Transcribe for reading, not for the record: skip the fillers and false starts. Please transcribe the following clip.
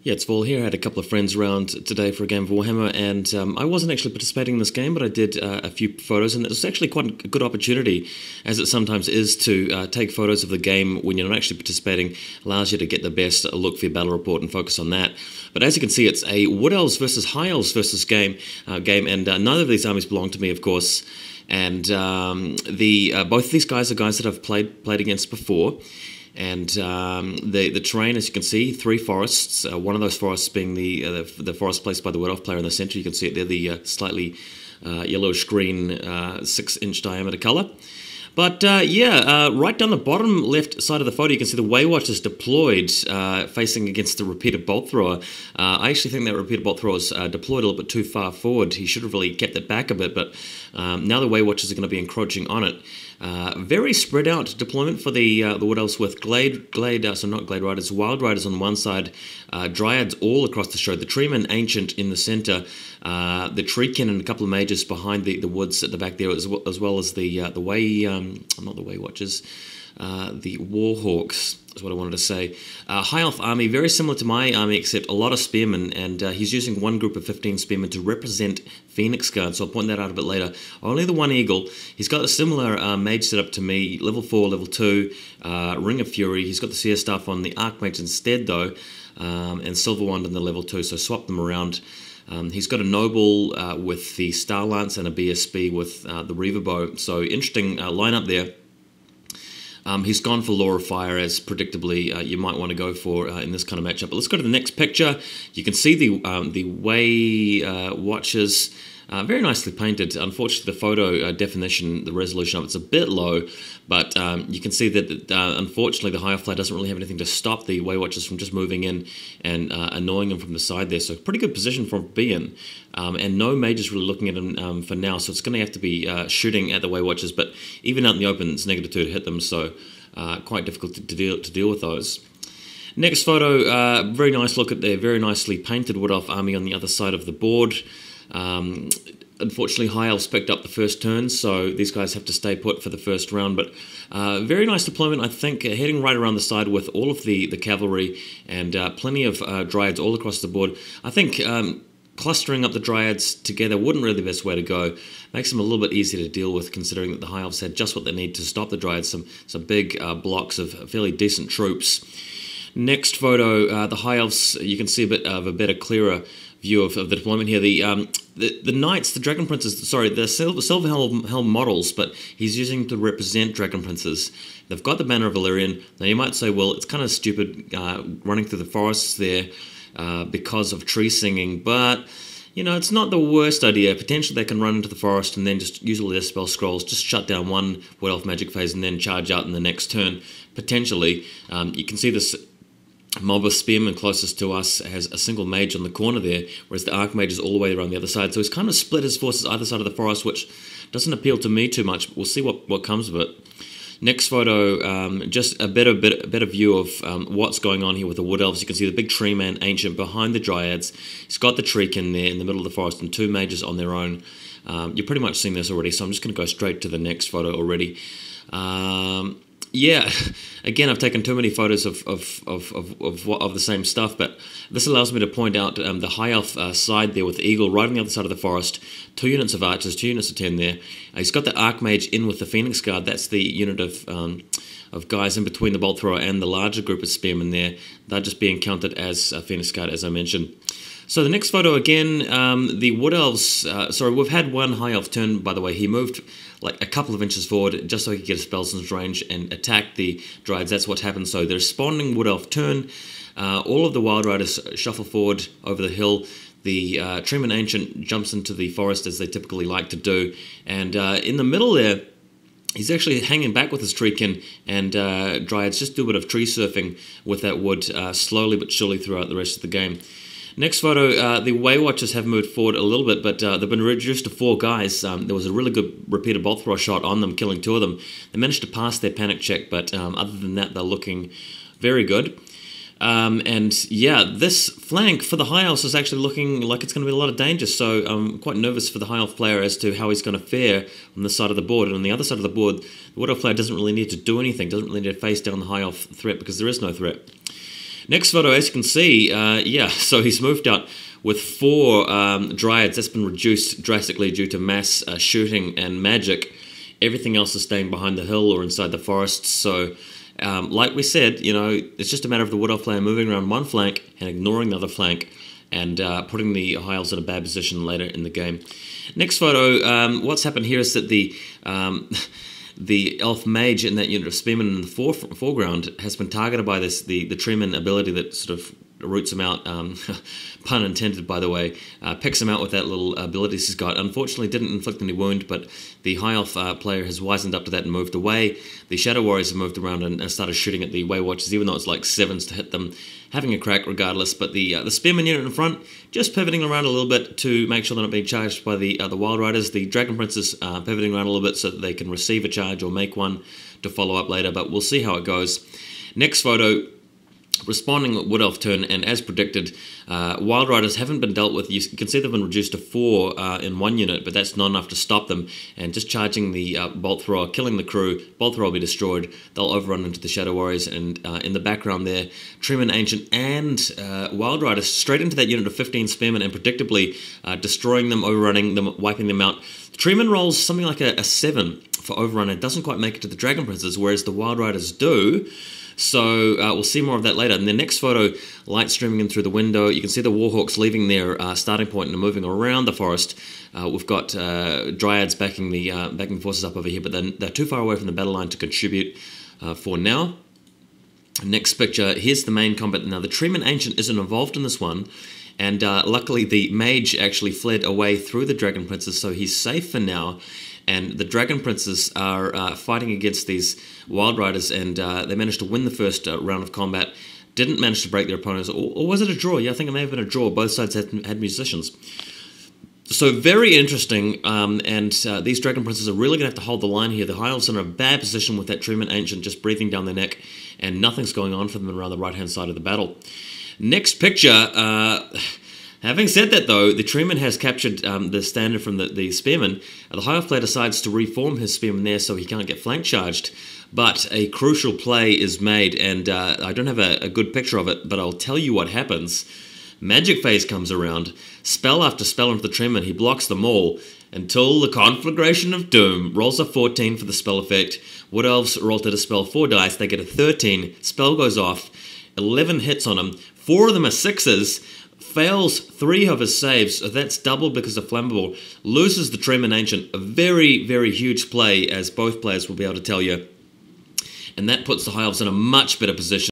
Yeah, it's Vol here. I had a couple of friends around today for a game of Warhammer, and I wasn't actually participating in this game, but I did a few photos, and it was actually quite a good opportunity, as it sometimes is, to take photos of the game when you're not actually participating. Allows you to get the best look for your battle report and focus on that. But as you can see, it's a Wood Elves versus High Elves versus game, and neither of these armies belong to me, of course. And both of these guys are guys that I've played against before. And the terrain, as you can see, 3 forests. One of those forests being the forest placed by the Wood Elf player in the center. You can see it there, the slightly yellowish green 6-inch diameter color. But right down the bottom left side of the photo, you can see the Waywatchers deployed, facing against the repeated bolt thrower. I actually think that repeated bolt thrower was deployed a little bit too far forward. He should have really kept it back a bit, but now the Waywatchers are going to be encroaching on it. Very spread out deployment for the Wood Elves, with not Glade Riders, Wild Riders on one side, Dryads all across the show, the Treeman Ancient in the center, the Treekin and a couple of mages behind the woods at the back there, as well as the Waywatchers, the Warhawks is what I wanted to say. High Elf army, very similar to my army, except a lot of spearmen, and he's using one group of 15 spearmen to represent Phoenix Guard, so I'll point that out a bit later. Only the one Eagle. He's got a similar mage setup to me, level 4, level 2, Ring of Fury. He's got the Seer Staff on the Archmage instead, though, and Silver Wand on the level 2, so swap them around. He's got a Noble with the Star Lance and a BSB with the Reaver Bow, so interesting lineup there. He's gone for Law of Fire, as predictably you might want to go for in this kind of matchup. But let's go to the next picture. You can see the Waywatchers, very nicely painted. Unfortunately, the photo definition, the resolution of it's a bit low, but you can see that unfortunately the High Elf player doesn't really have anything to stop the Waywatchers from just moving in and annoying them from the side there. So pretty good position for him to be in. And no mages really looking at him for now, so it's going to have to be shooting at the Waywatchers, but even out in the open, it's -2 to hit them, so quite difficult to deal with those. Next photo, very nice look at their very nicely painted Wood Elf army on the other side of the board. Unfortunately, High Elves picked up the first turn, so these guys have to stay put for the first round, but very nice deployment, I think, heading right around the side with all of the cavalry and plenty of Dryads all across the board. I think clustering up the Dryads together wouldn't really be the best way to go. Makes them a little bit easier to deal with, considering that the High Elves had just what they need to stop the Dryads, some big blocks of fairly decent troops. Next photo, the High Elves, you can see a bit of a better, clearer view of the deployment here. The Knights, the Dragon Princes, sorry, the Silver Helm models, but he's using to represent Dragon Princes. They've got the Banner of Valyrian. Now you might say, well, it's kind of stupid running through the forests there because of tree singing, but it's not the worst idea. Potentially they can run into the forest and then just use all their spell scrolls, just shut down one Wood Elf magic phase and then charge out in the next turn, potentially. You can see this mob of spearmen closest to us has a single mage on the corner there, whereas the Archmage is all the way around the other side. So he's kind of split his forces either side of the forest, which doesn't appeal to me too much. We'll see what comes of it. Next photo, just a better view of what's going on here with the Wood Elves. You can see the big Treeman Ancient behind the Dryads. He's got the Treekin there in the middle of the forest and 2 mages on their own. You've pretty much seen this already, so I'm just going to go straight to the next photo already. Yeah, again, I've taken too many photos of the same stuff, but this allows me to point out the High Elf side there with the Eagle right on the other side of the forest. 2 units of archers, 2 units of 10 there. He's got the Archmage in with the Phoenix Guard. That's the unit of guys in between the Bolt Thrower and the larger group of spearmen there. They're just being counted as Phoenix Guard, as I mentioned. So the next photo again, the Wood Elves, we've had one High Elf turn, by the way. He moved like a couple of inches forward just so he could get a spellsman's range and attack the Dryads. That's what's happened. So the responding Wood Elf turn, all of the Wild Riders shuffle forward over the hill. The Treeman Ancient jumps into the forest as they typically like to do. And in the middle there, he's actually hanging back with his Treekin, and Dryads just do a bit of tree surfing with that wood slowly but surely throughout the rest of the game. Next photo, the Waywatchers have moved forward a little bit, but they've been reduced to 4 guys. There was a really good repeated bolt thrower shot on them, killing 2 of them. They managed to pass their panic check, but other than that, they're looking very good. And yeah, this flank for the High Elves is actually looking like it's going to be a lot of danger, so I'm quite nervous for the High Elf player as to how he's going to fare on this side of the board. And on the other side of the board, the Wood Elf player doesn't really need to do anything, doesn't really need to face down the High Elf threat because there is no threat. Next photo, as you can see, yeah, so he's moved out with 4 Dryads. That's been reduced drastically due to mass shooting and magic. Everything else is staying behind the hill or inside the forest. So, like we said, it's just a matter of the Wood Elf player moving around one flank and ignoring the other flank, and putting the High Elves in a bad position later in the game. Next photo, what's happened here is that the Elf Mage in that unit of Spearmen in the foreground has been targeted by the Treeman ability that sort of roots him out, pun intended by the way, picks him out with that little abilities he's got. Unfortunately didn't inflict any wound, but the High Elf player has wisened up to that and moved away. The Shadow Warriors have moved around and started shooting at the Way Watchers, even though it's like 7s to hit them, having a crack regardless. But the Spearman unit in front, just pivoting around a little bit to make sure they're not being charged by the Wild Riders. The Dragon Princes pivoting around a little bit so that they can receive a charge or make one to follow up later, but we'll see how it goes. Next photo, responding with Wood Elf turn, and as predicted, Wild Riders haven't been dealt with. You can see they've been reduced to 4 in one unit, but that's not enough to stop them. And just charging the Bolt Thrower, killing the crew, Bolt Thrower will be destroyed. They'll overrun into the Shadow Warriors, and in the background there, Treeman Ancient and Wild Riders straight into that unit of 15 Spearmen, and predictably destroying them, overrunning them, wiping them out. The Treeman rolls something like a 7 for overrun. It doesn't quite make it to the Dragon Princes, whereas the Wild Riders do. So we'll see more of that later. In the next photo, light streaming in through the window, you can see the Warhawks leaving their starting point and moving around the forest. We've got Dryads backing the forces up over here, but then they're too far away from the battle line to contribute for now. Next picture, here's the main combat. Now, the Treeman Ancient isn't involved in this one, and luckily the Mage actually fled away through the Dragon Princes, so he's safe for now. And the Dragon Princes are fighting against these Wild Riders, and they managed to win the first round of combat. Didn't manage to break their opponents, or was it a draw? Yeah, I think it may have been a draw. Both sides had musicians. So very interesting, and these Dragon Princes are really going to have to hold the line here. The High Elves are in a bad position with that Treeman Ancient just breathing down their neck, and nothing's going on for them around the right-hand side of the battle. Next picture, having said that though, the Treeman has captured the standard from the Spearman. The High Elf player decides to reform his Spearman there so he can't get flank charged, but a crucial play is made, and I don't have a good picture of it, but I'll tell you what happens. Magic Phase comes around, spell after spell into the Treeman, he blocks them all, until the Conflagration of Doom rolls a 14 for the spell effect. Wood Elves roll to dispel 4 dice, they get a 13, spell goes off, 11 hits on him, 4 of them are 6s, fails 3 of his saves, so that's double because of Flammable, loses the Treeman Ancient, a very, very huge play, as both players will be able to tell you, and that puts the High Elves in a much better position.